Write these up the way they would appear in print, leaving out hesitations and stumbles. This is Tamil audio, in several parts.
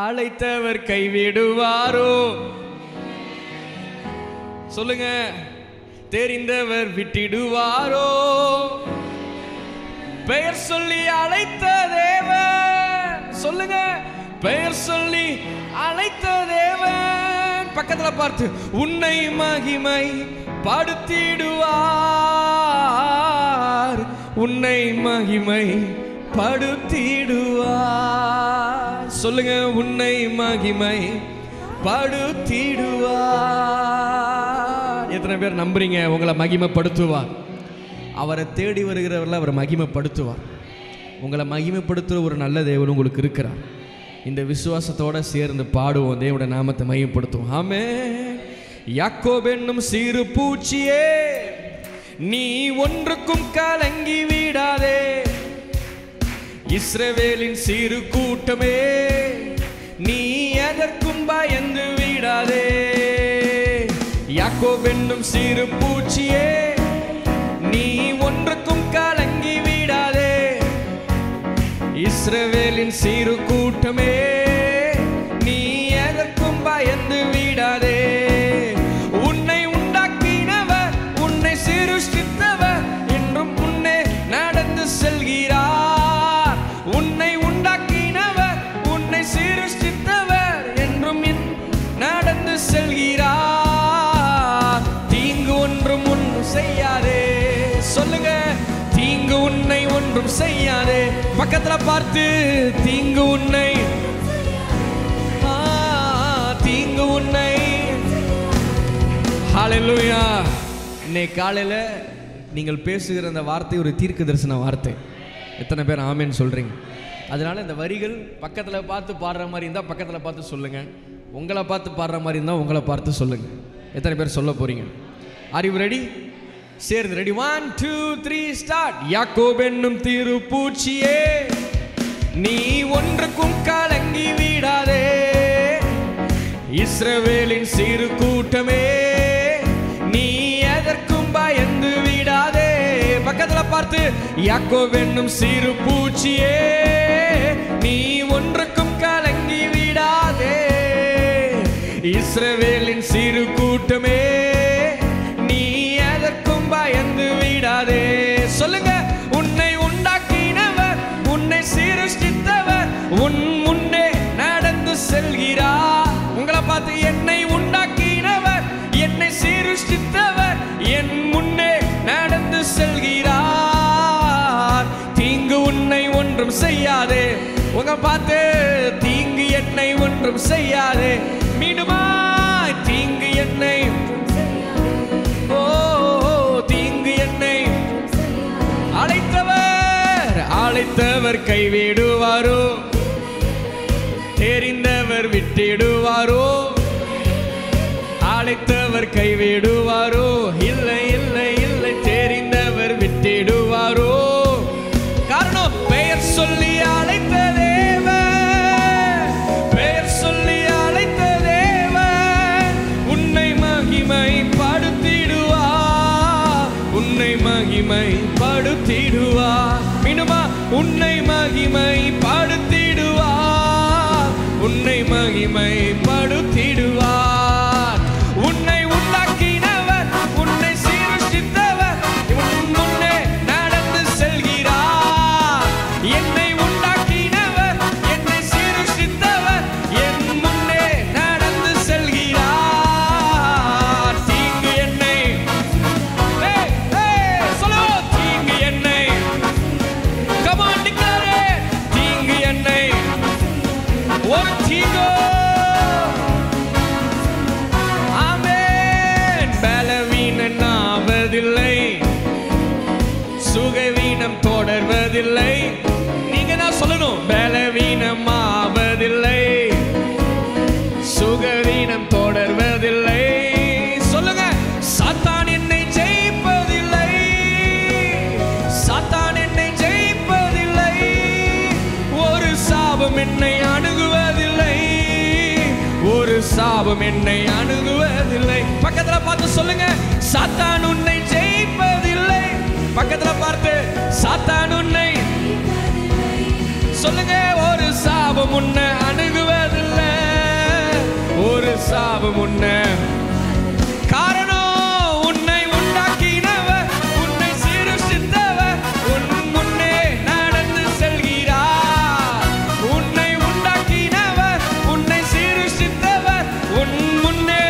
அழைத்தவர் கைவிடுவாரோ? சொல்லுங்க. தெரிந்தவர் விட்டிடுவாரோ? பெயர் சொல்லி அழைத்த தேவன். சொல்லுங்க. பெயர் சொல்லி அழைத்த தேவன். பக்கத்துல பார்த்து உன்னை மகிமை படுத்திடுவார். உன்னை மகிமை படுத்திடுவார். சொல்லுங்க. உன்னை மகிமை படுத்திடுவார். எத்தனை பேர் நம்புறீங்க உங்களை மகிமைப்படுத்துவார்? அவரை தேடி வருகிறவர்கள் அவர் மகிமைப்படுத்துவார். உங்களை மகிமைப்படுத்துகிற ஒரு நல்ல தேவன் உங்களுக்கு இருக்கிறார். இந்த விசுவாசத்தோட சேர்ந்து பாடுவோம், தேவனுடைய நாமத்தை மகிமைப்படுத்துவோம். ஆமென். யாக்கோபு என்னும் சிறு பூச்சியே, நீ ஒன்றுக்கும் கலங்கி விடாதே. இஸ்ரவேலின் சிறு கூட்டமே, நீ எதற்கும் பயந்து விடாதே. யாக்கோபு என்னும் சிறு பூச்சியே, நீ ஒன்றுக்கும் கலங்கி விடாதே. இஸ்ரவேலின் சிறு கூட்டமே, நீ எதற்கும் பயந்து விடாதே. உன்னை உண்டாக்கினவர், உன்னை சிருஷ்டித்தவர் என்றும் முன்னே நடந்து செல்கிறார். உன்னை உண்டாக்கினவர், உன்னை சிருஷ்டித்தவர் என்றும் நடந்து செல்கிறார். தீங்கு ஒன்றும் ஒன்றும் செய்யாதே. சொல்லுங்க. தீங்கு உன்னை ஒன்றும் செய்யாதே. பக்கத்துல பார்த்து தீங்கு உன்னை, தீங்கு உன்னை. ஹல்லேலூயா. இன்னைக்கு காலையில நீங்கள் பேசுகிற அந்த வார்த்தை ஒரு தீர்க்க தரிசன வார்த்தை. எத்தனை பேர் ஆமென் சொல்றீங்க? அதனால இந்த வரிகள் பக்கத்துல பார்த்து பாடுற மாதிரி இருந்தா பக்கத்துல பார்த்து சொல்லுங்க. உங்களை பார்த்து பாடுற மாதிரி இருந்தா உங்களை பார்த்து சொல்லுங்க. எத்தனை பேர் சொல்ல போறீங்க? R you ready? சேர்ந்து ரெடி. 1 2 3 ஸ்டார்ட். யாக்கோபு என்னும் திருப்பூச்சியே, நீ ஒன்றுக்கும் கலங்கி விடாதே. இஸ்ரவேலின் சிறு கூட்டமே, நீ எதற்கும் பயந்து விடாதே. பக்கத்துல பார்த்து யாக்கோபு என்னும் சிறு பூச்சியே, நீ ஒன்றுக்கும் கலங்கி விடாதே. இஸ்ரவேலின் சிறு கூட்டமே, நீ எதற்கும் பயந்து விடாதே. சொல்லுங்க. உன்னை உண்டாக்கினவர், உன்னை சிருஷ்டித்தவர் உன் முன்னே நடந்து செல்கிறார். உங்களை பார்த்து என்னை உண்டாக்கினவர், என்னை சிருஷ்டித்தவர் என் முன்னே நடந்து செல்கிறார். தீங்கு உன்னை ஒன்றும் செய்யாதே. உங்க பார்த்து தீங்கு என்னை ஒன்றும் செய்யாதே. மீண்டுமா தீங்கு என்னை, ஓ தீங்கு என்னை அழைத்தவர், அழைத்தவர் கைவிடுவாரோ? தெரிந்தவர் விட்டிடுவாரோ? அழைத்தவர் கைவிடுவாரோ? இல்லை இல்லை இல்லை. தெரிந்தவர் விட்டிடுவாரோ? காரணம் பெயர் சொல்லி அழைத்த தேவன், பெயர் சொல்லி அழைத்த தேவன் உன்னை மகிமை படுத்திடுவார். உன்னை மகிமை படுத்திடுவார். மீண்டுமா உன்னை மகிமை படுத்திடுவார். உன்னை மகிமை படுத்திடுவார். உன்னை உண்டாக்கினவர், உன்னை சிருஷ்டித்தவர் உன் முன்னே நடந்து செல்கிறார். என்னை உண்டாக்கினவர், என்னை சிருஷ்டித்தவர் என் முன்னே நடந்து செல்கிறார். தீங்கு என்னை, சொல்லுவோம். தீங்கு என்னை, come on declare it. தீங்கு என்னை, ஒரு தீங்கு, ஆமென். பலவீனன் ஆவதில்லை, சுகவீனம் தொடர்வதில்லை. நீங்க தான் சொல்லணும். பலவீனம் ஆவதில்லை, சுகவீனம் தொடர்வதில்லை. சொல்லுங்க. சாத்தான் என்னை ஜெயிப்பதில்லை, சாத்தான் என்னை ஜெயிப்பதில்லை. ஒரு சாபம் என்னை அணுகுவதில்லை, ஒரு சாபம் என்னை அணுகுவதில்லை. பக்கத்துல பார்த்து சொல்லுங்க. சாத்தான் உன்னை ஜெயிப்பதில்லை. பக்கத்துல பார்த்து சாத்தான் உன்னை, சொல்லுங்க. ஒரு சாபம் உன்னை அணுகுவதில்லை. சாபம் உன்ன. காரணம் உன்னை உண்டாக்கினவர், உன்னை சிருஷ்டித்தவர் உன் முன்னே நடந்து செல்கிறார். உன்னை உண்டாக்கினவர், உன்னை சிருஷ்டித்தவர் உன் முன்னே.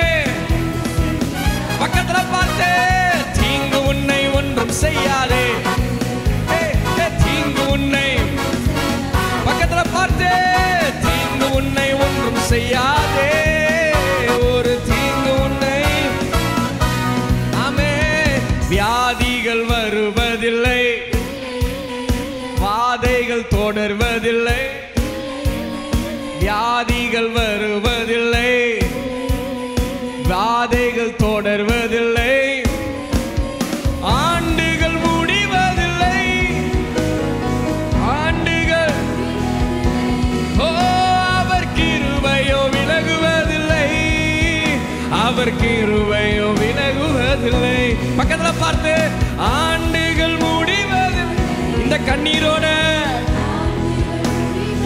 பக்கத்துல பார்த்து தீங்கு உன்னை ஒன்றும் செய்யாதே. தீங்கு உன்னை பக்கத்துல பார்த்து தீங்கு உன்னை ஒன்றும் செய்யாதே. ஒரு தீங்கு உன்னை ஆமே. வியாதிகள் வருவதில்லை, வாதைகள் தொடர்வதில்லை. வியாதிகள் வருவதில்லை, வாதைகள் தொடர்வதில்லை. ஆண்டுகள் முடிவதில்லை, ஆண்டுகள் அவர் கிருபையோ விலகுவதில்லை, அவர் கிருபையோ விலகுவதில்லை. பக்கத்துல பார்த்து ஆண்டுகள் முடிவதில்லை. இந்த கண்ணீரோட,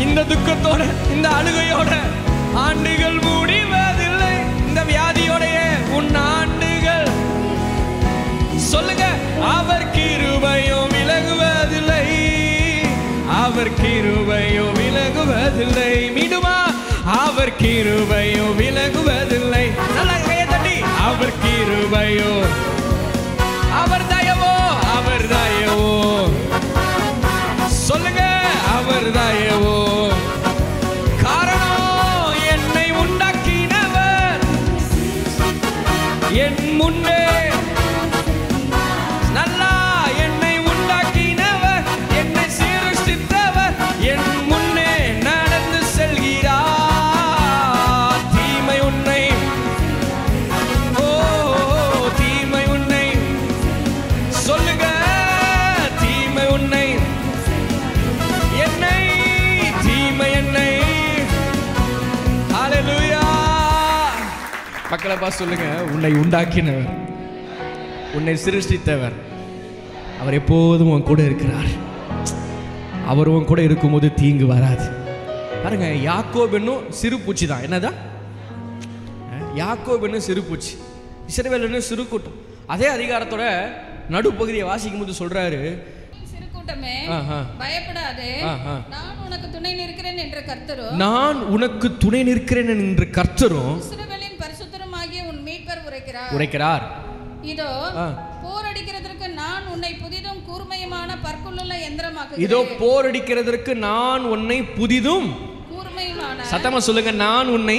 இந்த துக்கத்தோட, இந்த அழுகையோட ஆண்டுகள் முடிவதில்லை. இந்த வியாதியோடைய உன் ஆண்டுகள் சொல்லுங்க. அவர் கிருபையோ விலகுவதில்லை, அவர் கிருபையோ விலகுவதில்லை. மீண்டுமா? அவர் கிருபையோ விலகுவதில்லை. நல்லா கையை தட்டி அவர் கிருபையோ, அவர் தயவோ, அவர் தயவோ சொல்லுங்க. அவர் தயவோ. காரணம் என்னை உண்டாக்கினவர் என் முன்னே. நல்லா என்னை உண்டாக்கினவர், என்னை சிருஷ்டித்தவர் என் முன்னே நடந்து செல்கிறார். தீமை உன்னை, ஓ தீமை உன்னை சொல்லுங்க. தீமை உன்னை, என்னை, தீமை என்னை. ஹல்லேலூயா. மக்களை பார்த்து சொல்லுங்க. உன்னை உண்டாக்கினவர், உன்னை சிருஷ்டித்தவர், அவர் எப்போதும் உன் கூட இருக்கிறார். அவர் உன் கூட இருக்கும்போது தீங்கு வராது. பாருங்க, யாக்கோபு என்னும் சிறு பூச்சி தான். என்னதான்? யாக்கோபு என்னும் சிறு பூச்சி, இஸ்ரவேல் என்னும் சிறு கூட்டம். அதே அதிகாரத்தோட நடுப்பகுதியை வாசிக்கும் போது சொல்றாரு, சிறு கூட்டமே பயப்படாதே, நான் உனக்கு துணை நிற்கிறேன் என்ற கர்த்தரும், நான் உனக்கு துணை நிற்கிறேன் என்று கர்த்தரும் இஸ்ரவேலின் பரிசுத்தருமாகிய உன் மீட்பர் உரைக்கிறார். இதோ போரடிக்கிறதற்கு நான் உன்னை புதிதும் கூர்மையுமான பற்களுள்ள யந்திரமாக்குகிறேன். இதோ போரடிக்கிறதற்கு நான் உன்னை புதிதும் கூர்மையுமான, சத்தமா சொல்லுங்க, நான் உன்னை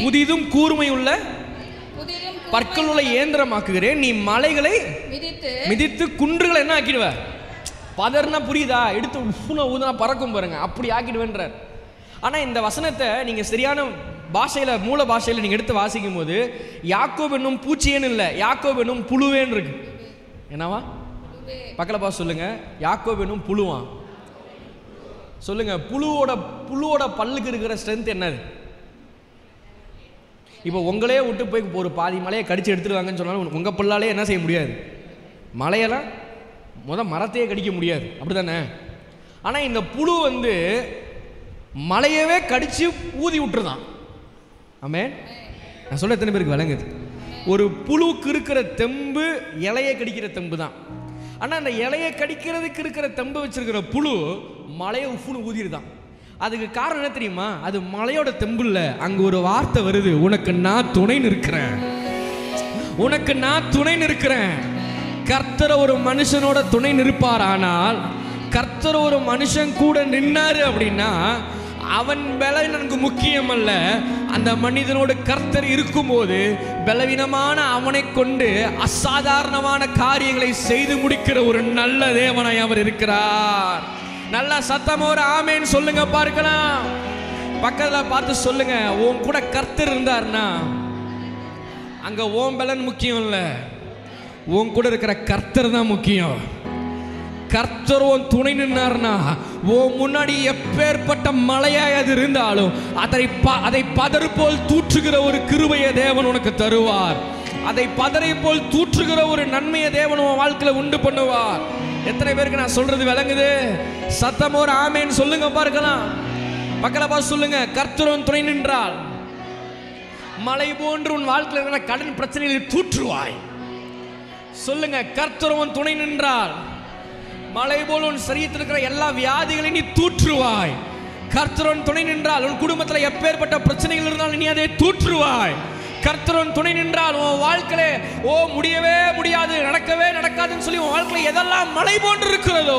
புதிதும் கூர்மையுள்ள பற்களுள்ள இயந்திரமாக்குகிறேன். நீ மலைகளை மிதித்து குன்றுகளை என்ன ஆக்கிடுவ? பதர்னா புரியுதா? எடுத்து ஊதுனா பறக்கும் பாருங்க, அப்படி ஆக்கிடுவேன்றார். ஆனா இந்த வசனத்தை நீங்க சரியான பாஷையில, மூல பாஷையில நீங்க எடுத்து வாசிக்கும் போது யாக்கோபு என்னும் பூச்சியேன்னு இல்லை, யாக்கோபு என்னும் புழுவேன்னு இருக்கு. என்னவா? பக்கத்துல பார்த்து சொல்லுங்க. யாக்கோபு என்னும் புழுவான். சொல்லுங்க. புழுவோட பல்லுக்கு இருக்கிற ஸ்ட்ரென்த் என்னது? இப்போ உங்களே விட்டு போய் ஒரு பாதி மலையை கடிச்சு எடுத்துருவாங்கன்னு சொன்னாலும் உங்க பல்லாலே என்ன செய்ய முடியாது? மலையெல்லாம் மரத்தையே கடிக்க முடியாது, அப்படித்தானே? ஆனா இந்த புழு மலையவே கடிச்சு ஊதி விட்டுருதான். ஆமென். நான் சொல்ல எத்தனை பேருக்கு விளங்குது? ஒரு புழுவுக்கு இருக்கிற தெம்பு இலையை கடிக்கிற தெம்பு தான். ஆனா அந்த இலையை கடிக்கிறதுக்கு இருக்கிற தெம்பு வச்சிருக்கிற புழு மலையை உப்புன்னு ஊதிடுதான். அதுக்கு காரணம் என்ன தெரியுமா? அது மலையோட தெம்பு இல்ல. அங்க ஒரு வார்த்தை வருது, உனக்கு நான் துணை நிற்கிறேன், உனக்கு நான் துணை நிற்கிறேன். கர்த்தர் ஒரு மனுஷனோட துணை நிற்பார். ஆனால் கர்த்தர் ஒரு மனுஷன் கூட நின்னாரு அப்படின்னா அவன் பலவீனம் எனக்கு முக்கியம் அல்ல. அந்த மனிதனோடு கர்த்தர் இருக்கும்போது பலவீனமான அவனை கொண்டு அசாதாரணமான காரியங்களை செய்து முடிக்கிற ஒரு நல்ல தேவனாய் அவர் இருக்கிறார். நல்ல சத்தம் ஒரு ஆமேன்னு சொல்லுங்க பார்க்கலாம். பக்கத்துல பார்த்து சொல்லுங்க, உன் கூட கர்த்தர் இருந்தார்னா அங்க ஓம் பலன் முக்கியம் இல்ல, உன் கூட இருக்கிற கர்த்தர் தான் முக்கியம். கர்த்தர் உன் துணை நின்னார்னா உன் முன்னாடி எப்பேற்பட்ட மலையாய் அது இருந்தாலும் அதை பதறு போல் தூற்றுகிற ஒரு கிருபையை தேவன் உனக்கு தருவார். அதை பதரை போல் தூற்றுகிற ஒரு நன்மையை தேவன் உன் வாழ்க்கையில உண்டு பண்ணுவார். எத்தனை பேருக்கு நான் சொல்றது விளங்குது? சத்தம் ஒரு ஆமேன்னு சொல்லுங்க பார்க்கலாம். பக்கத்துல பார்த்து சொல்லுங்க, கர்த்தர் உன் துணை நின்றால் மலை போன்று உன் வாழ்க்கையில் இருக்கிற கடன் பிரச்சனைகளை தூற்றுவாய். சொல்லுங்க, கர்த்தர் உன் துணை நின்றால் மலை போல் உன் சரீரத்தில் இருக்கிற எல்லா வியாதிகளையும் நீ தூற்றுவாய். கர்த்தர் உன் துணை நின்றால் உன் குடும்பத்தில் எப்பேற்பட்ட பிரச்சனைகள் இருந்தாலும் நீ அதை தூற்றுவாய். கர்த்தர் உன் துணை நின்றால் உன் வாழ்க்கையில முடியவே முடியாது, நடக்கவே நடக்காதுன்னு சொல்லி உன் வாழ்க்கையில எதெல்லாம் மலை போன்று இருக்கிறதோ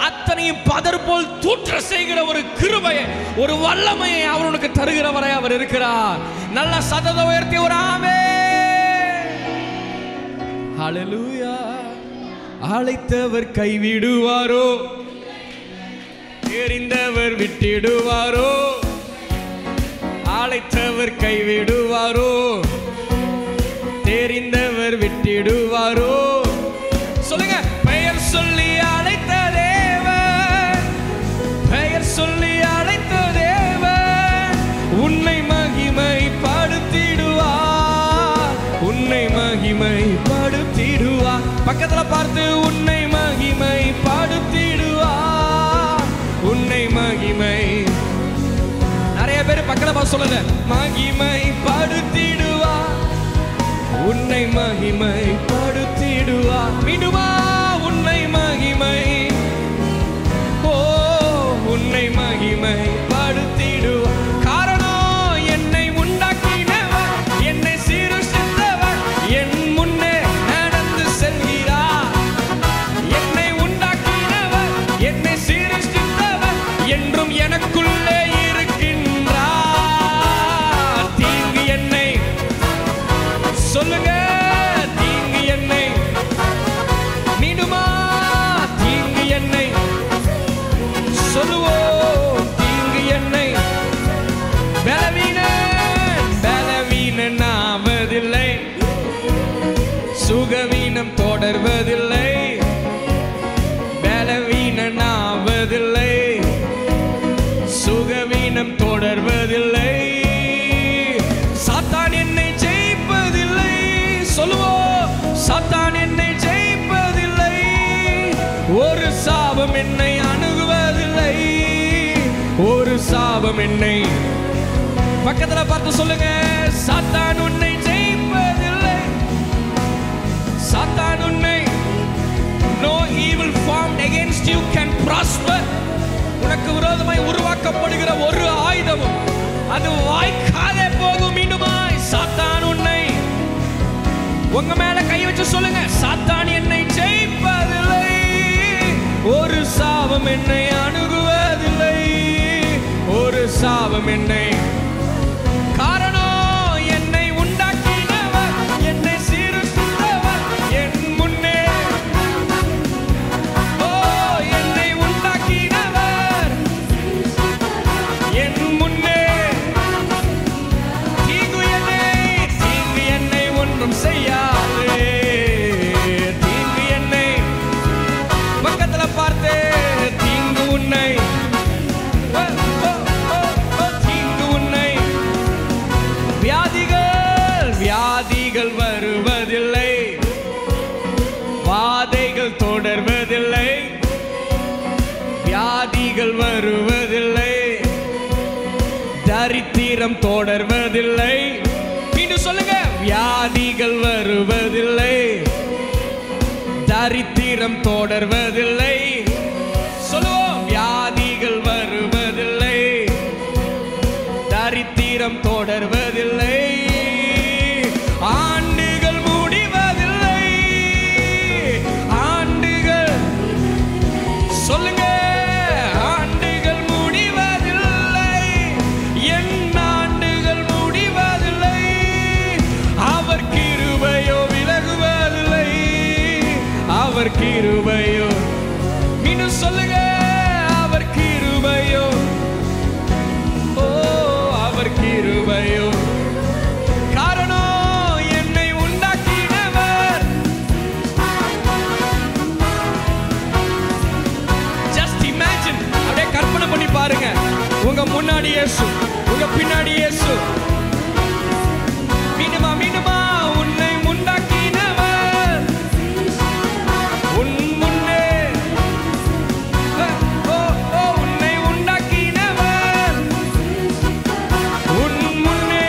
அத்தனையும் பதர் போல் தூற்ற செய்கிற ஒரு கிருபையை, ஒரு வல்லமையை அவர் உனக்கு தருகிறவரை அவர் இருக்கிறார். நல்ல சத்தத்தை உயர்த்தி ஒரு ஆமென். ஹல்லேலூயா. அழைத்தவர் கைவிடுவாரோ, தெரிந்தவர் விட்டிடுவாரோ? அழைத்தவர் கைவிடுவாரோ, தெரிந்தவர் விட்டிடுவாரோ? சொல்லுங்க, பெயர் சொல்லி அழைத்த தேவன், பெயர் சொல்லி அழைத்த தேவன் உன்னை மகிமைப்படுத்திடுவார், உன்னை மகிமைப்படுத்திடுவார். பக்கத்துல பார்த்து, உன்னை மகிமைப்படுத்திடுவார், உன்னை மகிமை. நிறைய பேர் பக்கத்துல பார்த்து சொல்லுங்க, மகிமைப்படுத்திடுவார், உன்னை மகிமைப்படுத்திடுவார். மீண்டுமா, உன்னை மகிமை, உன்னை மகிமைப்படுத்திடுவார். காரணம், என்னை உண்டாக்கினவர், என்னை சீருஷ்டித்தவர் என் முன்னே நடந்து செல்கிறார். என்னை உண்டாக்கினவர், என்னை சீருஷ்டித்தவர் என்றும் எனக்குள்ளே இருக்கின்றார். தீங்கு என்னை, சொல்லுங்க, தீங்கு என்னை, மீண்டுமா, தீங்கு என்னை சொல்லுவோம், தீங்கு என்னை பலவீனன் ஆவதில்லை, சுகவீனம் தொடர்வதில்லை, பலவீனன் ஆவதில்லை, சுகவீனம் தொடர்வதில்லை. சாத்தான் என்னை ஜெயிப்பதில்லை, சொல்லுவோம், சாத்தான் என்னை ஜெயிப்பதில்லை, ஒரு சாபம் என்னை அணுகுவதில்லை, ஒரு சாபம் என்னை. பக்கத்துல பார்த்து சொல்லுங்க, சாத்தான் உன்னை ஜெயிப்பதில்லை, சாத்தான் உன்னை, no evil formed against you can prosper. உனக்கு விரோதமாய் உருவாக்கப்படுகிற ஒரு ஆயுதமும் அது வாய்க்காதே போகும். மீண்டுமாய், சாத்தான் உன்னை, உங்க மேல கை வச்சு சொல்லுங்க, சாத்தான் என்னை ஜெயிப்பதில்லை, ஒரு சாபம் என்னை அணுகுவதில்லை, ஒரு சாபம் என்னை. காரணம், என்னை உண்டாக்கினவர், என்னை சீருஷ்டித்தவர் என் முன்னே, என்னை உண்டாக்கினவர் என் முன்னே. தீங்கு என்னை ஒன்றும் செய்யாது, தீங்கு என்னை. பக்கத்துல பார்த்து, தீங்கு உன்னை, தீங்கு உன்னை. வியாதிகள் வருவதில்லை, வாதைகள் தொடர்வதில்லை, வியாதிகள் வருவதில்லை, தரித்திரம் தொடர்வதில்லை. மீண்டும் சொல்லுங்க, வியாதிகள் வருவதில்லை, தரித்திரம் தொடர்வதில்லை. சொல்லுவோம், வியாதிகள் வருவதில்லை, தரித்திரம் தொடர்வதில்லை, ஆண்டுகள் முடிவதில்லை, ஆண்டுகள், சொல்லுங்க, ஆண்டுகள் முடிவதில்லை, என் ஆண்டுகள் முடிவதில்லை, அவர் கிருபையோ விலகுவதில்லை, அவர் கிருபையோ. மீண்டும் சொல்லுங்க, அவர் கிருபையோ, அவர் கிருபையோ. காரணம், என்னை உண்டாக்கினவர். Just imagine, அப்படியே கற்பனை பண்ணி பாருங்க, உங்க முன்னாடி இயேசு, உங்க பின்னாடி இயேசு. மீண்டுமா, மீண்டுமா, உன்னை உண்டாக்கினவர் உன் முன்னே, உன்னை உண்டாக்கினவர் உன் முன்னே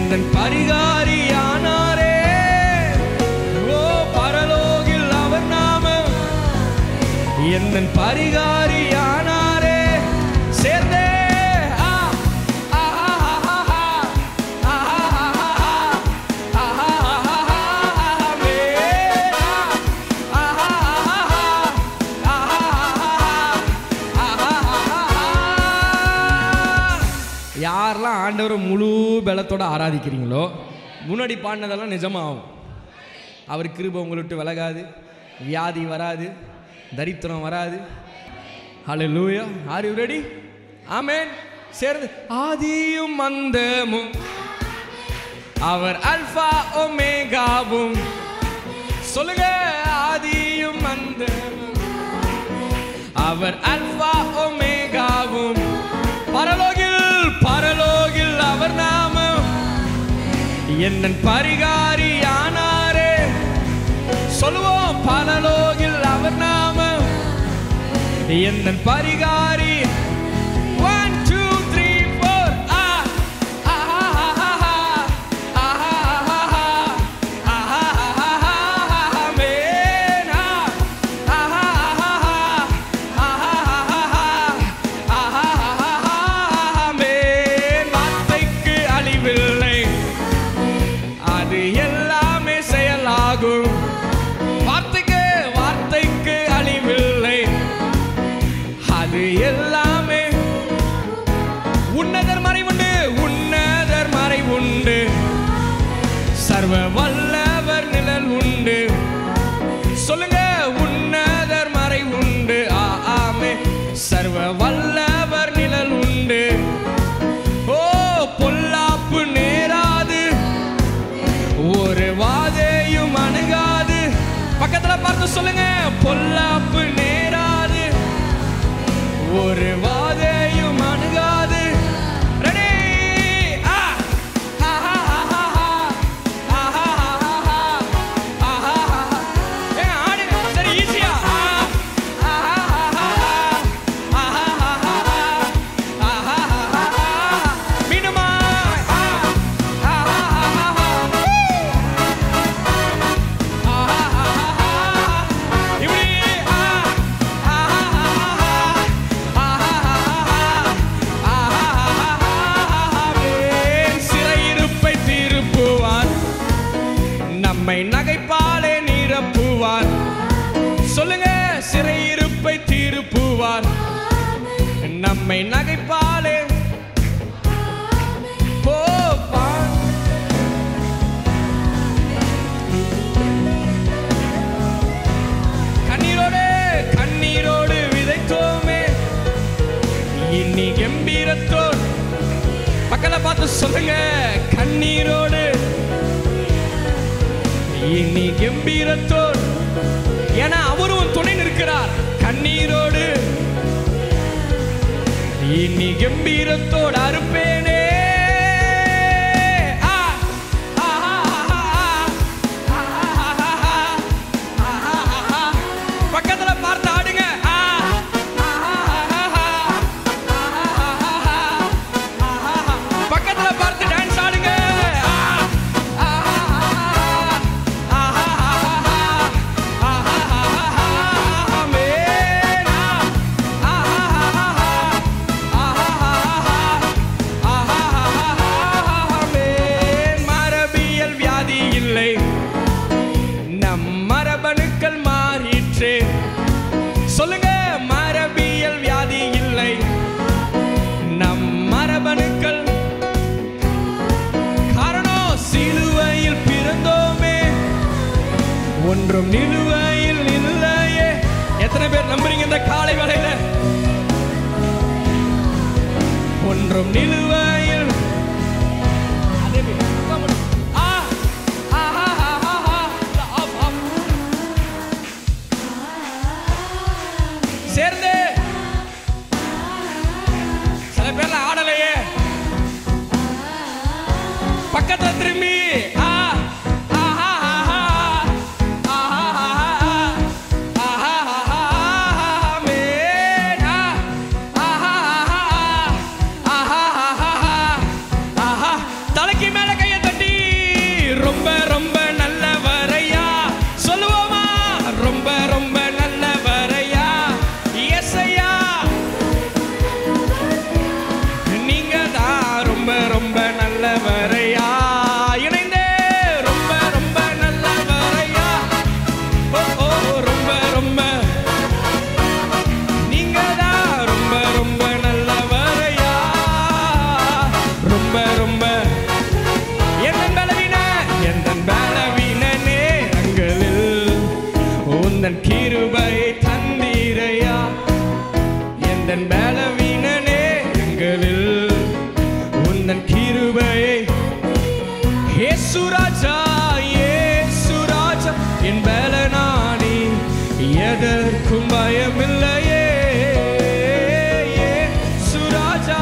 என்னன் பரிகாரியானாரே. ஓ பரலோகில் அவர் நாமம் என்னன் பரிகாரியானாரே. சேர்ந்தே யாரெல்லாம் ஆண்டவரை முழு பலத்தோடு ஆராதிக்கிறீங்களோ முன்னாடி பாடினதெல்லாம் நிஜமாகும். அவர் கிருபை உங்களை விட்டு விலகாது, வியாதி வராது, தரித்திரம் வராது. Hallelujah. Are you ready? Amen. சேர்ந்து ஆதியும் அந்தமும் அவர் அல்பா ஒமேகாவும். சொல்லுங்க. ஆதியும் அந்தமும் அவர் அல்பா ஒமேகாவும். பரலோகில் அவர் நாமம் என்னன் பரிகாரியானாரே. சொல்லுவோம். பரலோகில் அவர் நாமம் என்னன் பரிகாரி. 1 2 3 4 வார்த்தைக்கு அழிவில்லை, அது எல்லாமே செயலாகும். வார்த்தைக்கு அழிவில்லை, அது எல்லாமே. உன்னதர் மறை உண்டு, சர்வ வல்லவர் நிழல் உண்டு. சொல்லுங்க. உன்னதர் மறை உண்டு. ஆமே. சர்வ வல்லவர் நிழல் உண்டு. ஓ பொல்லாப்பு நேராது, ஒரு வாதையும் அணுகாது. பக்கத்துல பார்த்து சொல்லுங்க. பொல்லாப்பு நேராது, ஒரு வாதையும் அணுகாது. ரெடி? ஆடுங்க. சரி, ஈஸியா. மீண்டுமா? இப்படி. சிறையிருப்பை திருப்புவார், நம்மை நகைப்பாலே நிரப்புவார். சொல்லுங்க. சிறையிருப்பை திருப்புவார், நம்மை நகைப்பாலே. கண்ணீரோடு விதைத்தோமே, இனி கம்பீரத்தோடு. பக்கத்துல பார்த்து சொல்லுங்க. கண்ணீரோடு இனி கம்பீரத்தோடு. ஏன்னா அவரும் துணை நிற்கிறார். கண்ணீரோடு இனி கம்பீரத்தோடு அறுப்பேனே. பக்கத்துல பார்த்து ஆடுங்க. பக்கத்துல பார்த்து டான்ஸ் ஆடுங்க. மரபியல் வியாதி இல்லை, நம் மரபணுக்கள் மாறிற்றே. சொல்லுங்க. மரபியல் வியாதி இல்லை, நம் மரபணுக்கள். காரணம் சிலுவையில் பிறந்தோமே, ஒன்றும் நிலுவையில் இல்லையே. எத்தனை பேர் நம்புறீங்க இந்த காலை வேளையில? ஒன்றும் நிலுவையில். சேர்ந்து சில பேர்ல ஆடலையே. பக்கத்துல திரும்பி உந்தன் கிருபை தந்தீரையா எந்தன் பலவீன நேரங்களில் உந்தன் கிருபையை இயேசு ராஜா என் பலனானி எதற்கும் பயமில்லையே இயேசு ராஜா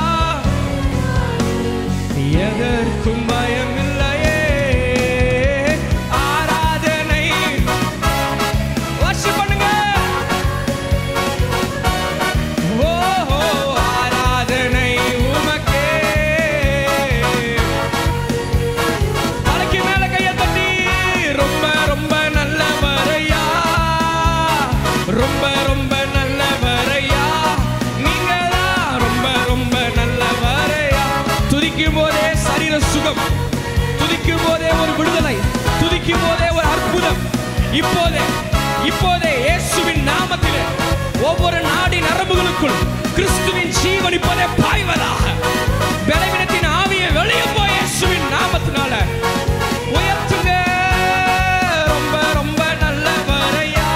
எதற்கும் பயமில்லையே ஆராதனை வர்ஷிப் பண்ணுங்க ஓ ஆராதனை உமக்கே தலைக்கு மேல கையை தட்டி ரொம்ப ரொம்ப நல்லவரையா ரொம்ப ரொம்ப நல்லவரையா நீங்க தான் ரொம்ப ரொம்ப நல்லவரையா துதிக்கும் போதே சரீர சுகம் துதிக்கும் போதே ஒரு விடுதலை துதிக்கும் போதே ஒரு அற்புதம் இப்போதே இயேசுவின் நாமத்திலே ஒவ்வொரு நாடி நரம்புகளுக்குள் கிறிஸ்துவின் ஜீவன் இப்போதே பாய்வதாக பலவீனத்தின் ஆவியை வெளியே போய் இயேசுவின் நாமத்தினால உயர்த்துங்க ரொம்ப ரொம்ப நல்லவரையா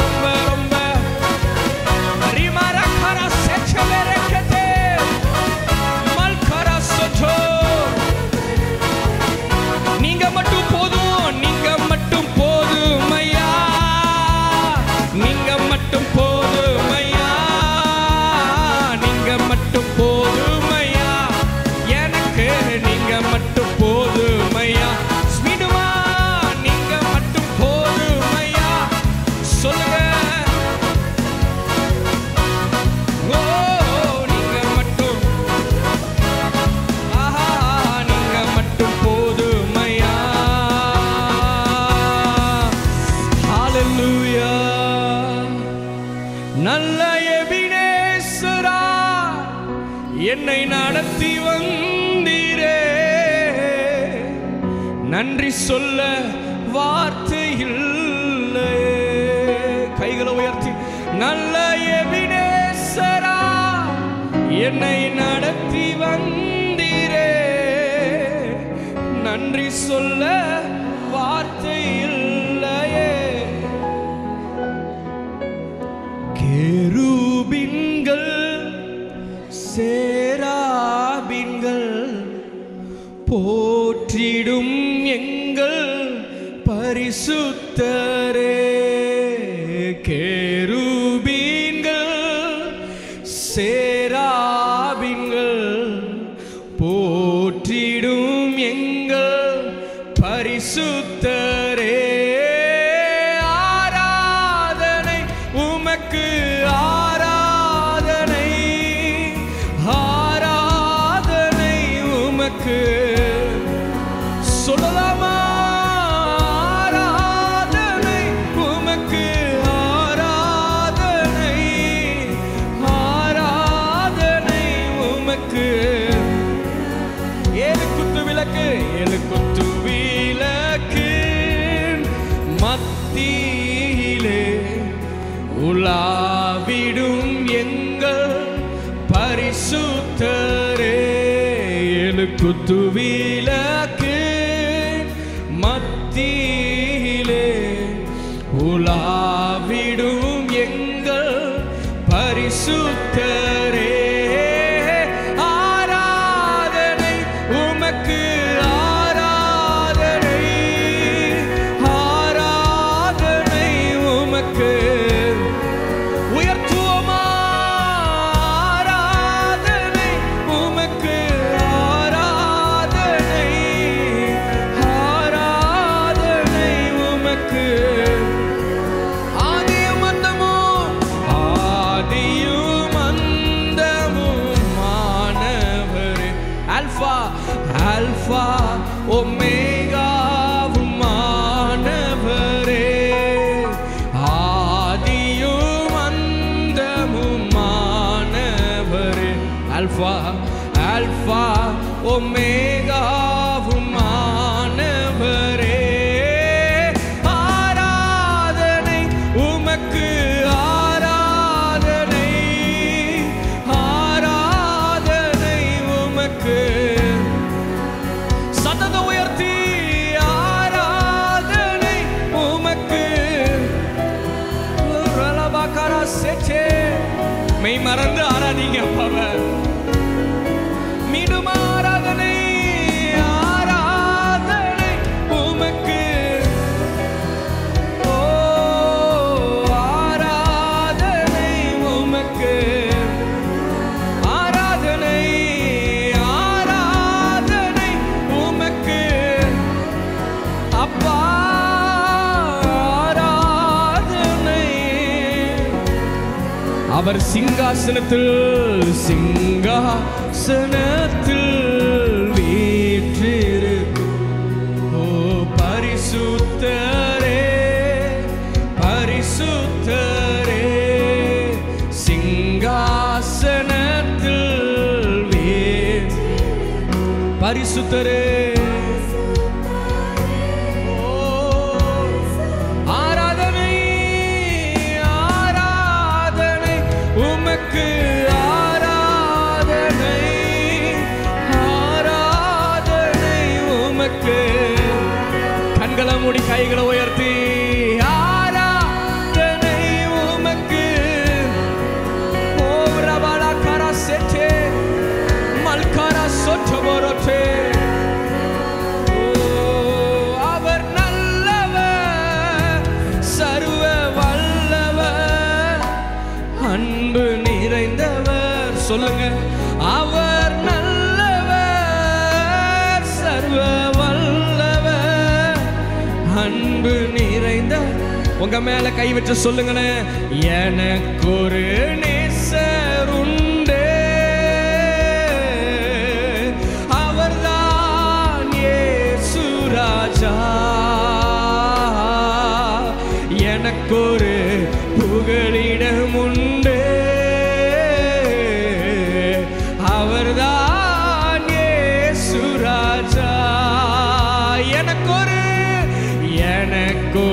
ரொம்ப ரொம்ப ரிமரகர செச்சவரக்கதே மல்கர சொச்சோ நீங்க மட்டும் போதும் ஐயா நீங்க மட்டும் போதும் ஐயா நீங்க மட்டும் போதும் ஐயா எனக்கு நீங்க மட்டும் போதும் ஐயா ஸ்மீடுமா நீங்க மட்டும் போதும் ஐயா சொல்லுங்க ஓ நீங்க மட்டும் ஆஹா நீங்க மட்டும் போதும் ஐயா ஹalleluya நல்ல எபினேசரா என்னை நடத்தி வந்தீரே நன்றி சொல்ல வார்த்தை இல்லை கைகளை உயர்த்தி நல்ல எபினேசரா என்னை நடத்தி வந்தீரே நன்றி சொல்ல வார்த்தை இல்லையே கேருபீன்கள் சேராபீன்கள் போற்றிடும் எங்கள் பரிசுத்தரே கேருபீன்கள் சேராபீன்கள் போற்றிடும் எங்கள் பரிசுத்தரே ஆராதனை உமக்கு ஆராதனை ஆராதனை உமக்கு சொல்லலாமா ஆராதனை உமக்கு ஆராதனை ஆராதனை உமக்கு ஏழு குத்து விளக்கு மத்தியிலே உலாவிடும் எங்கள் பரிசுத்தரே ஏழு குத்து விளக்கு மத்தியிலே உலாவிடும் எங்கள் பரிசுத்தரே ஆராதனை உமக்கு ஆராதனை ஆராதனை உமக்கு உயர்த்துவோமா ஆராதனை உமக்கு ஆராதனை ஆராதனை உமக்கு ஆதியும் அந்தமும் மாணவரே அல்பா அல்பா ஒமேகாவும் மாணவரே ஆதியும் அந்தமும் மாணவரே அல்பா அல்பா ஒமேகாவும் மாணவரே ஆராதனை உமக்கு ஆராதனை ஆராதனை உமக்கு சத்தத்தை உயர்த்தி ஆராதனை உமக்கு அவர். மீண்டும் ஆராதனை ஆராதனை உமக்கு. ஓ ஆராதனை உமக்கு. ஆராதனை ஆராதனை உமக்கு அப்பா. ஆராதனை. அவர் சிங்காசனத்தில் சிங்காசனத்தில் வீற்றிருக்கும். ஓ பரிசுத்தரே பரிசுத்தரே சிங்காசனத்தில் பரிசுத்தரே. ஆராதனை ஆராதனை உமக்கு. ஆராதனை ஆராதனை உமக்கு. கண்களை மூடி கைகளை உயர்த்தி ஆராதனை உமக்கு. ஓ ரபாலா கரா செட்டே மல்காரா சொட்டபோரோட்டே. அவர் நல்லவர் சர்வ வல்லவர் அன்பு நிறைந்தவர். சொல்லுங்க. அவர் நல்லவர் சர்வ வல்லவர் அன்பு நிறைந்த. உங்க மேல கை வச்சு சொல்லுங்களேன். எனக்கு ஒரு நேசர் உண்டு, அவர்தான் இயேசு ராஜா. எனக்கு ஒரு புகலிடம் உண்டு, அவர்தான் இயேசு ராஜா. எனக்கு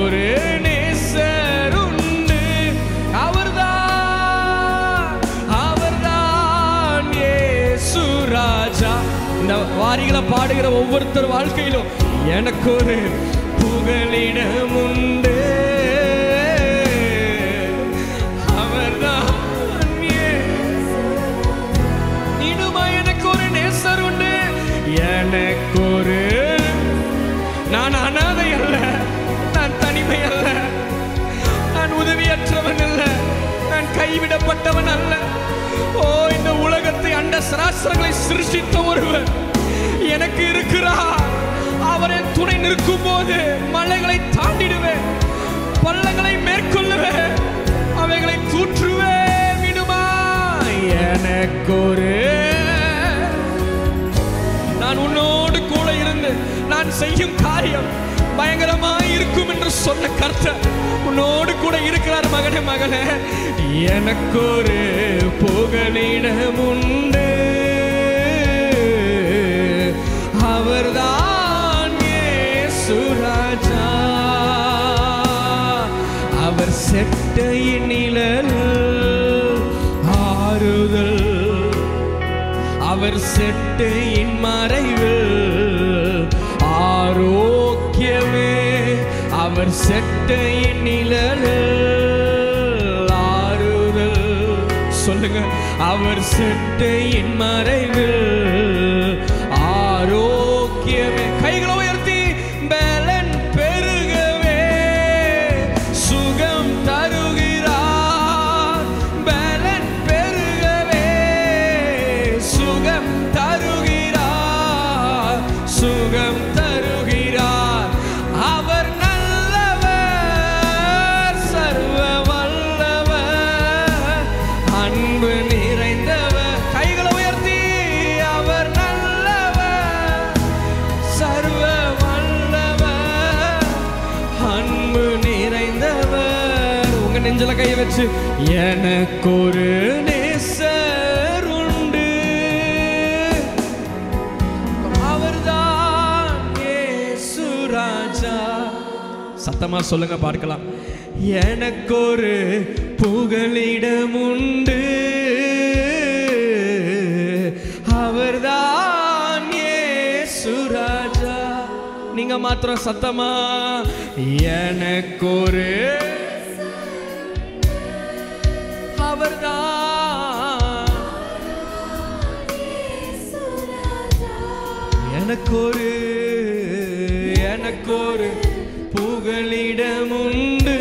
ஒரு நேசர் உண்டு, அவர்தான் இயேசு ராஜா. இந்த வாரிகளை பாடுகிற ஒவ்வொருத்தர் வாழ்க்கையிலும் எனக்கு ஒரு புகலிடம் உண்டு, அவர்தான் இனிமா. எனக்கு ஒரு நேசர் உண்டு, எனக்கு ஒரு. நான் அனாதை அல்ல, நான் தனிமை அல்ல, நான் உதவியற்றவன் அல்ல, நான் கைவிடப்பட்டவன் அல்ல. ஓ இந்த உலகத்தை அண்ட சராசரங்களை சிருஷ்டித்த ஒருவர் எனக்கு இருக்கிறார். அவரை துணை நிற்கும் போது மலைகளை தாண்டிடுவேன், பள்ளங்களை மேற்கொள்ளுவேன், அவைகளை தூற்றுவேன். விடுமா எனக்கு ஒரு. நான் உன்னோடு கூட இருந்து நான் செய்யும் காரியம் பயங்கரமாய் இருக்கும் என்று சொன்ன கர்த்தர் உன்னோடு கூட இருக்கிறார். மகனே மகனே, எனக்கு ஒரு புகலிடம் உண்டு, அவர்தான் இயேசு ராஜா. அவர் செட்டையின் நிழல் ஆறுதல், அவர் செட்டையின் மறைவு ஆரோக்கியமே. அவர் செட்டையின் நிழல் ஆறுதல். சொல்லுங்க. அவர் செட்டையின் மறைவு ஆரோக்கியமே. கைகளை உயர்த்தி பலன் பெருகவே சுகம் தருகிறார். பலன் பெருகவே சுகம் தருகிறார், சுகம் தருகிறார். அவர் நல்லவர் சர்வ வல்லவர் அன்பு நிறைந்தவர். கைகளை உயர்த்தி அவர் நல்லவர் சர்வ வல்லவர் அன்பு நிறைந்தவர். உங்க நெஞ்சில கையை வச்சு எனக்கு ஒரு நேசர் உண்டு, அவர்தான் இயேசு ராஜா. சத்தமா சொல்லுங்க பார்க்கலாம். எனக்கு ஒரு புகலிடம் உண்டு, அவர்தான் இயேசு ராஜா. நீங்க மாத்திரம் சத்தமா எனக்கு ஒரு. அவர்தான் எனக்கொரு புகலிடம் உண்டு.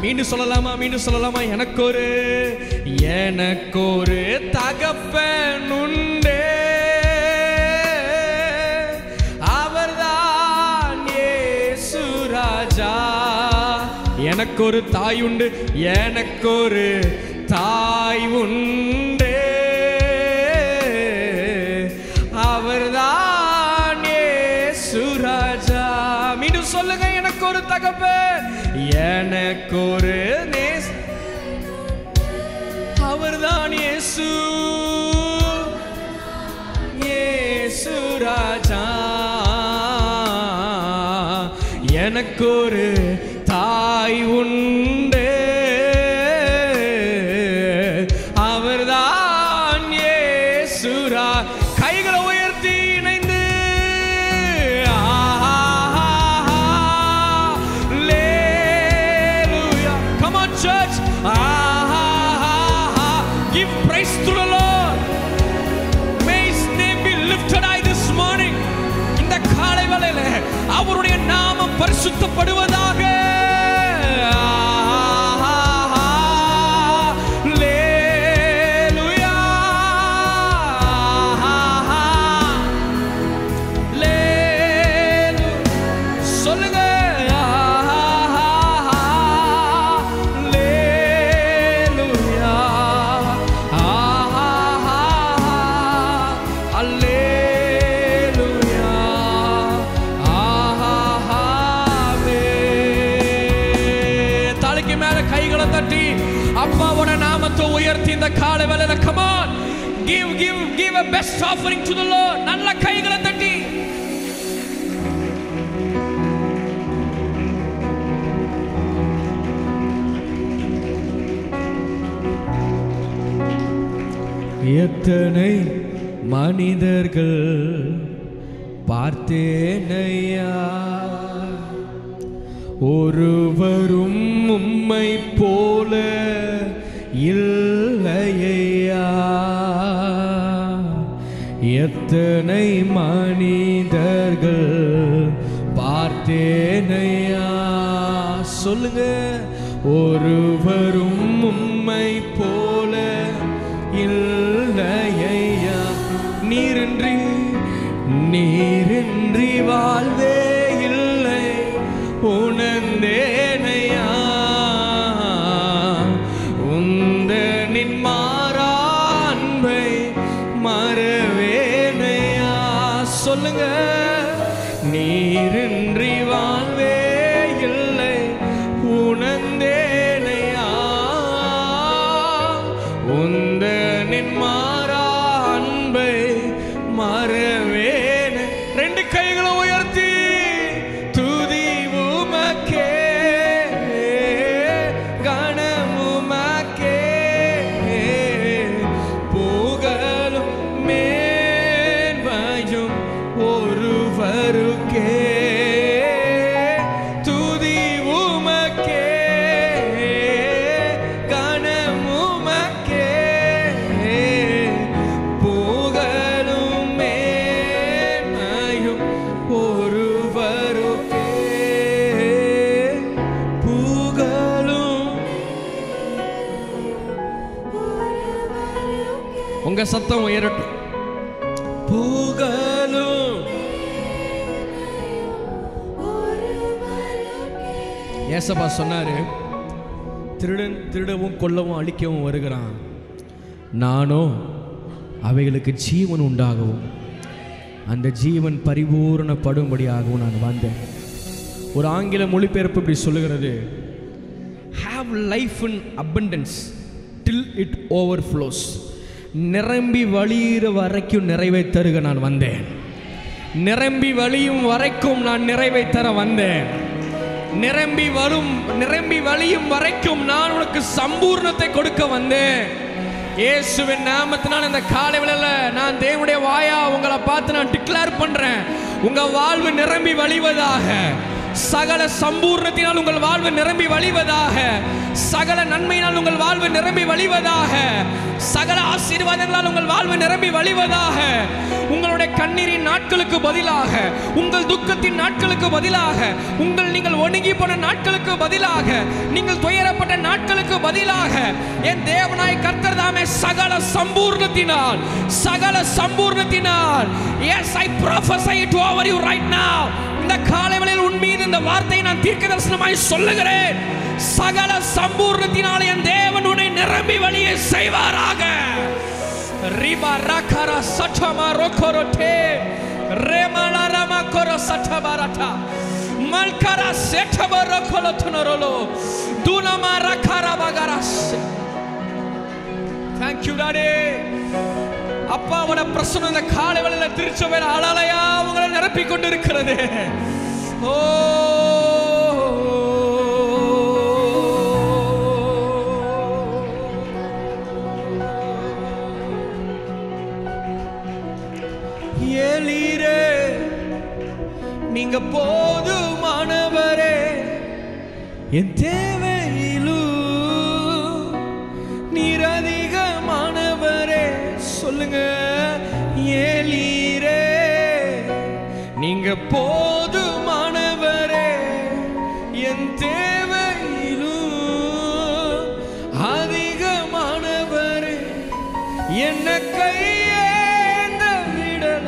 மீண்டும் சொல்லலாமா? எனக்கொரு தகப்பன் உண்டு, அவர்தான் இயேசு ராஜா. எனக்கொரு தாய் உண்டு, எனக்கொரு தாய் உண்டு, அவர்தான் இயேசு ராஜா. மீண்டும் சொல்லுங்க, எனக்கொரு தகப்பன், எனக்கொரு நேஸ், அவர்தான் இயேசு, இயேசு ராஜா. எனக்கொரு தாய் உண்டு, அவர்தான் இயேசு ராஜா. கைகளை உயர்த்தி இணைந்து come on church, give praise to the Lord. May his name be lifted high this morning. இந்த காலை வேளையில அவருடைய நாமம் பரிசுத்தப்படுவதாக. அப்பாவோட நாமத்தை உயர்த்தி இந்த காலை வேளையில come on, give a best offering to the Lord. நல்ல கைகளை தட்டி எத்தனை மனிதர்கள் பார்த்தேனையா, ஒருவரும் உம்மை போல இல்லையா. எத்தனை மனிதர்கள் பார்த்தேனையா, சொல்லுங்க, ஒருவரும் உம்மை போல இல்லையா. நீரின்றி வாழ்வே இல்லை உணர்ந்தேனையா, உந்தனின் மாறா அன்பை மறவேனையா. சொல்லுங்க, நீரின்றி வாழ்வே இல்லை உணர்ந்தேனையா, உந்தனின் மாறா அன்பை மறவேன. ரெண்டு கைகளை உயர்த்தி துதி உமக்கே, கணமுமக்கே, புகழும் மேன்மையும் ஒருவருக்கே. துதி உமக்கே, கணமுமக்கே, புகழும் மேன்மையும் ஒருவருக்கே. புகழும் உங்க சத்தம் உயரட்டும். புகழும். ஏசப்பா சொன்னாரு, திருடன் திருடவும் கொல்லவும் அழிக்கவும் வருகிறான், நானோ அவைகளுக்கு ஜீவன் உண்டாகவும் அந்த ஜீவன் பரிபூரணப்படும்படியாகவும் நான் வந்தேன். ஒரு ஆங்கில மொழிபெயர்ப்பு இப்படி சொல்லுகிறது, have life in abundance till it overflows. நிரம்பி வழியிற வரைக்கும் நிறைவை தருக நான் வந்தேன். நிரம்பி வழியும் வரைக்கும் நான் நிறைவை தர வந்தேன். நிரம்பி வழியும் வரைக்கும் நான் உனக்கு சம்பூர்ணத்தை கொடுக்க வந்தேன். இயேசுவின் நாமத்தினால் இந்த காலை வேளையில நான் தேவனுடைய வாயா உங்களை பார்த்து நான் டிக்ளேர் பண்றேன், உங்க வாழ்வு நிரம்பி வழிவதாக, சகல சம்பூர்ணத்தினால் உங்கள் வாழ்வு நிரம்பி வழிவதாக. சகல நன்மையினால் உங்கள் வாழ்வு நிரம்பி வழிவதாக. சகல ஆசீர்வாதங்களால் உங்கள் வாழ்வு நிரம்பி வழிவதாக. உங்களுடைய கண்ணீரின் நாட்களுக்கு பதிலாக, உங்கள் துக்கத்தின் நாட்களுக்கு பதிலாக, நீங்கள் ஒடுங்கி போன நாட்களுக்கு பதிலாக, நீங்கள் துயரப்பட்ட நாட்களுக்கு பதிலாக என் தேவனாய் கர்த்தர் தாமே சகல சம்பூர்ணத்தினால், சகல சம்பூர்ணத்தினால், yes I prophesy it over you right now. இந்த காலை வேளையில் உன் மீது இந்த வார்த்தையை நான் தீர்க்கதரிசனமாய் சொல்லுகிறேன். சகல சம்பூர்ணத்தினால் என் தேவன் உன்னை நிரம்பி வழியை செய்வாராக. ரிபா ரகரா சட்டமா ரோகரோட்டே ரெமலா Rama Koro சட்டபாரட்டா மல்கரா செட்டபா ரோகலோத்னரோலோ துனமா ரகரா பகராஸ். Thank you Daddy. அப்பாவோட பிரசன்னம் இந்த காலை வேளையில திருச்சபையில அலலையா உங்களை நிரப்பிக் கொண்டிருக்கிறது. ஓ ஏலீரே, நீங்க போதுமானவரே, என் தேவையிலும் நீர் அதிகமானவரே. சொல்லுங்க, ஏலீரே நீங்க போதுமானவரே, என் தேவையிலும் அதிகமானவரே. என்ன கையேந்த விடல,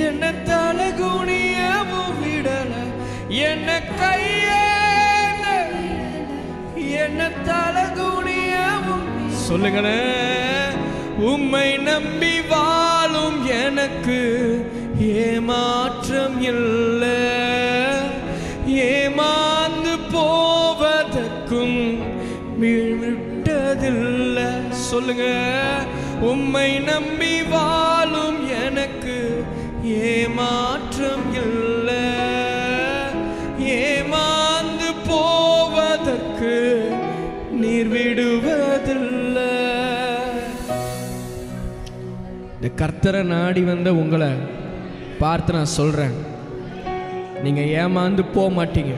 என்ன தலகுனியவும் விடல, என்ன கையேந்த என்ன தலகுனியவும். சொல்லுங்களே, உம்மை நம்பி வாழும் எனக்கு ஏமாற்றம் இல்லை, ஏமாந்து போவதற்கும் விட்டதில்லை. சொல்லுங்க, உம்மை நம்பி வாழும் எனக்கு ஏமாற்றம் இல்லை, ஏமாந்து போவதற்கு நீர் விடுவதில்லை. இந்த கர்த்தரை நாடி வந்த உங்களை பார்த்து நான் சொல்றேன், நீங்க ஏமாந்து போக மாட்டீங்க.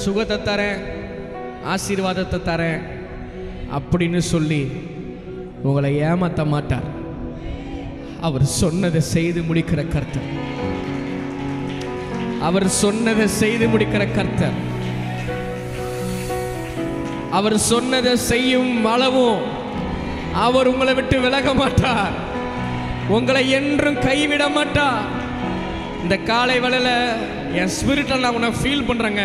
சுகத்தை தரேன், ஆசீர்வாதத்தை தரேன் அப்படின்னு சொல்லி உங்களை ஏமாத்த மாட்டார். அவர் சொன்னதை செய்து முடிக்கிற கர்த்தர், அவர் சொன்னதை செய்து முடிக்கிற கர்த்தர். அவர் சொன்னதை செய்யும் அளவும் அவர் உங்களை விட்டு விலக மாட்டார், உங்களை என்றும் கைவிட மாட்டார். இந்த காலை வேளையில என் ஸ்பிரிட்ல நான் உன்னை ஃபீல் பண்றேங்க.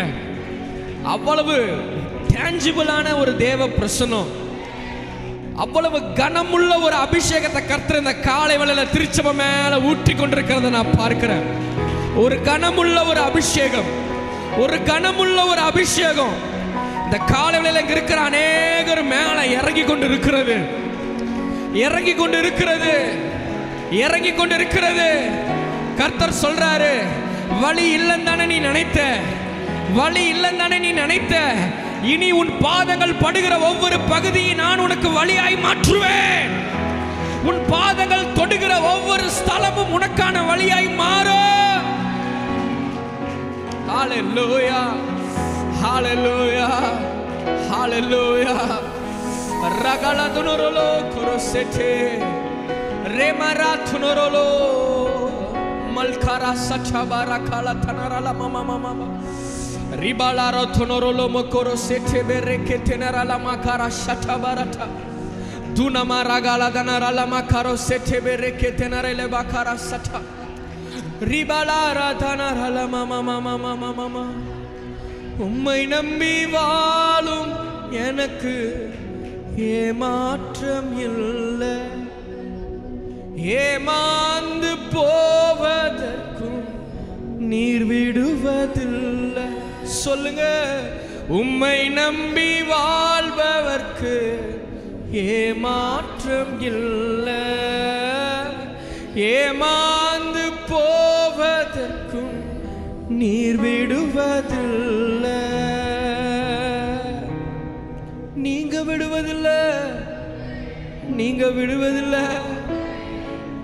அவ்வளவு டேஞ்சிபிளான ஒரு தேவ பிரசன்னம், அவ்வளவு கனமுள்ள ஒரு அபிஷேகத்தை கர்த்தர் இந்த காலை வேளையில திருச்சபை மேல ஊற்றி கொண்டிருக்கிறத நான் பார்க்கிறேன். ஒரு கனமுள்ள ஒரு அபிஷேகம், ஒரு கனமுள்ள ஒரு அபிஷேகம் இந்த காலை வேளையில இருக்கிற அநேகர் மேல இறங்கி கொண்டு இருக்கிறது, இறங்கி கொண்டு இருக்கிறது, இறங்கி கொண்டு இருக்கிறது. கர்த்தர் சொல்றாரு, வழி இல்லைன்னு தானே நீ நினைத்த, வழி இல்லைன்னு தானே நீ நினைத்த, இனி உன் பாதங்கள் படுகிற ஒவ்வொரு பகுதியை நான் உனக்கு வழியாய் மாற்றுவேன். உன் பாதங்கள் தொடுகிற ஒவ்வொரு ஸ்தலமும் உனக்கான வழியாய் மாறும். ஹalleluya, ஹalleluya, ஹalleluya. ரகல துனரோலோ குரோசெட்டே ரெமரா துனரோலோ மல்காரா சச்சபாரா காலா தனரல மமா மமா ரிபாலாரோ துனரோலோ மகோரோ செட்டே பெரேகே தெனரல மகாரா சச்சபாரா துனமா ரகல தனரல மகாரோ செட்டே பெரேகே தெனரல பகாரா சச்சா ரிபாலாரா தனரல மமா மமா மமா மமா. உம்மை நம்பி வாழும் எனக்கு ஏமாற்றம் இல்லை, ஏமாந்து போவதற்கும் நீர் விடுவதில்லை. சொல்லுங்க, உம்மை நம்பி வாழ்பவர்க்கு ஏமாற்றம் இல்லை, ஏமாந்து போவதற்கும் நீர் விடுவதில்லை. நீங்க விடுவதில்லை, நீங்க விடுவதில்லை,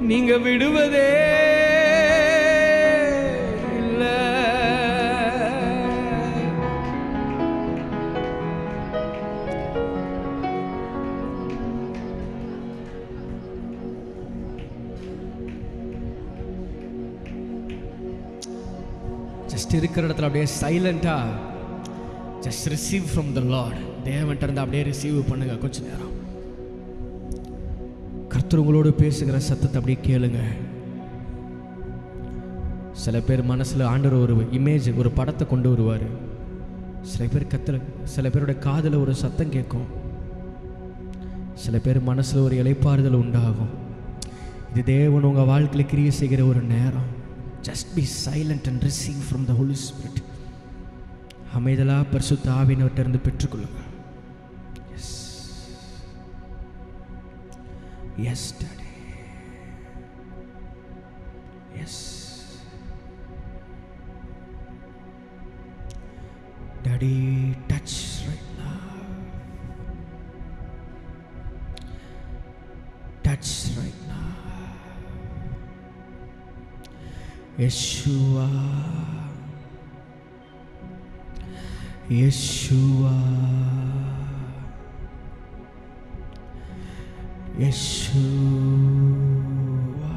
நீங்க விடுவதே ஜஸ்ட் இருக்கிற இடத்துல அப்படியே சைலண்டாக just receive from the Lord. தேவன்கிட்ட இருந்து அப்படியே ரிசீவ் பண்ணுங்க. கொஞ்ச நேரம் கர்த்தர் உங்களோடு பேசுகிற சத்தத்தை அப்படியே கேளுங்க. சில பேர் மனசில் ஆண்டவர் ஒரு இமேஜ், ஒரு படத்தை கொண்டு வருவார். சில பேரோட காதில் ஒரு சத்தம் கேட்கும். சில பேர் மனசில் ஒரு இளைப்பாறுதல் உண்டாகும். இது தேவன் உங்கள் வாழ்க்கையில் கிரியை செய்கிற ஒரு நேரம். Just be silent and receive from the Holy Spirit. அமைதலாக பரிசுத்த ஆவியினவர்கிட்ட இருந்து பெற்றுக்கொள்ளுங்க. Yes yes daddy, yes daddy. Touch right now, touch right now. Yeshua, Yeshua, Yeshua.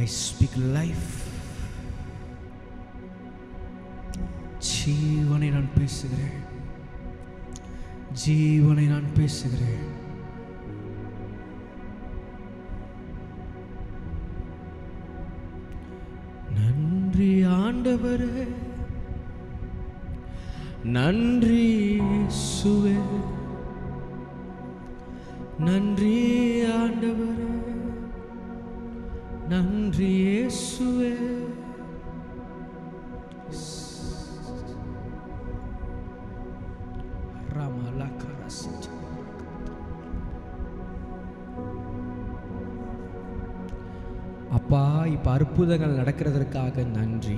I speak life. ஜீவனை நான் பேசுகிறேன், ஜீவனை நான் பேசுகிறேன். நன்றி ஆண்டவரே, நன்றி இயேசுவே, நன்றி ஆண்டவரே, நன்றி இயேசுவே. அப்பா, இப்ப அற்புதங்கள் நடக்கிறதற்காக நன்றி.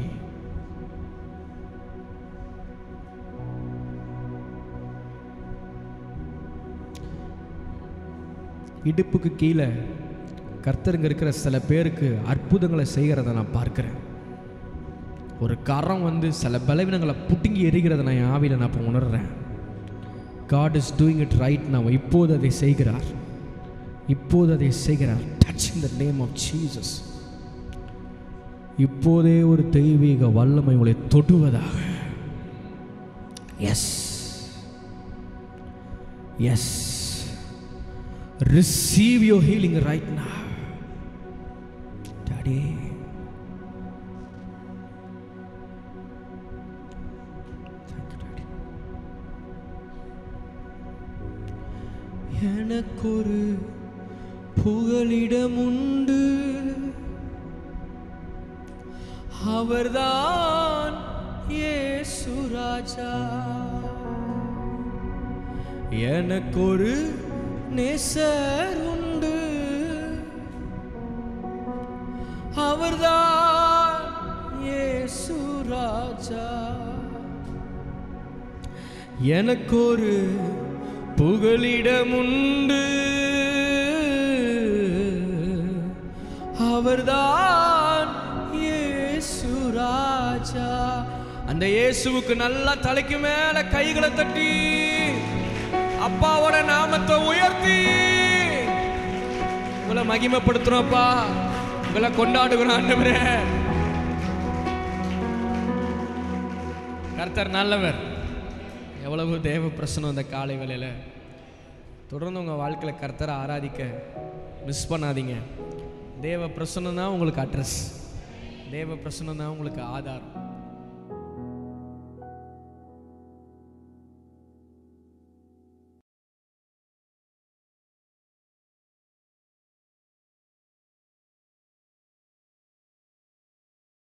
இடுப்புக்கு கீழே கர்த்தருங்க இருக்கிற சில பேருக்கு அற்புதங்களை செய்கிறத நான் பார்க்கிறேன். ஒரு கரம் வந்து சில பலவீனங்களை புட்டுங்கி எரிகிறத நான் என் ஆவியில் நான் இப்போ உணர்றேன். God is doing it right now. இப்போது அதை செய்கிறார், இப்போது அதை செய்கிறார். Touch in the name of Jesus. இப்போதே ஒரு தெய்வீக வல்லமை உங்களை தொடுவதாக. Yes yes, receive your healing right now, Daddy. Thank you, Daddy. எனக்கொரு புகலிடம் உண்டு, அவர்தான் இயேசு ராஜா. எனக்கொரு நேசர் உண்டு, அவர்தான் இயேசு ராஜா. எனக்கொரு புகலிடம் உண்டு, அவர்தான் இயேசு ராஜா. அந்த இயேசுவுக்கு நல்லா தலைக்கு மேல கைகளை தட்டி அப்பாவோட நாமத்தை உயர்த்தி உங்களை மகிமைப்படுத்துறோம்ப்பா, உங்களை கொண்டாடுகிறோம் ஆண்டவரே. கர்த்தர் நல்லவர். எவ்வளவு தேவ பிரசனம் இந்த காலை வேளையில. தொடர்ந்து உங்கள் வாழ்க்கையில் கர்த்தரை ஆராதிக்க மிஸ் பண்ணாதீங்க. தேவ பிரசனம் தான் உங்களுக்கு அட்ரஸ், தேவ பிரசனம் தான் உங்களுக்கு ஆதாரம்.